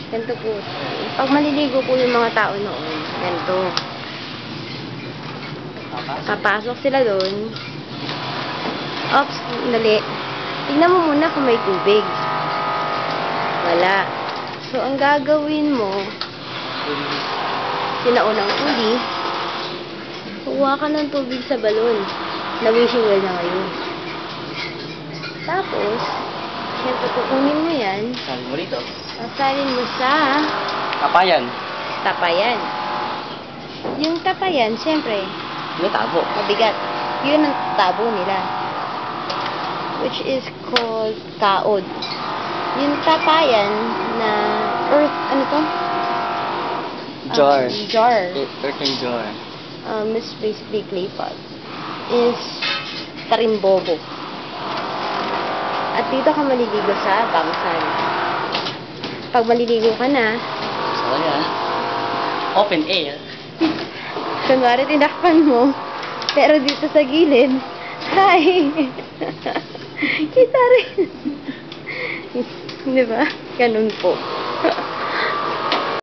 Ganito po. Pag maliligo po yung mga tao noon, ganito. Papasok sila doon. Ops, dali. Tignan mo muna kung may tubig. Wala. So, ang gagawin mo, sinaunang uli, kuha ka ng tubig sa balon. Na wishing well na ngayon. Tapos, siyempre kukunin mo yan. Sabi mo rito. Asalin mo sa Kapayan. tapayan. Yung tapayan, siyempre, May tabo. mabigat. Yun ang tabo nila. Which is called kaod. Yung tapayan na earth, ano to? Jar. Jar. Earthen jar. Is basically clay pot. Is tarimbobo. At dito ka maliligo sa bangsan. Pag maliligo ka na, So, yan. Open air. kunwari tinakpan mo, pero dito sa gilid, hi! Kita rin. Di ba? Ganun po.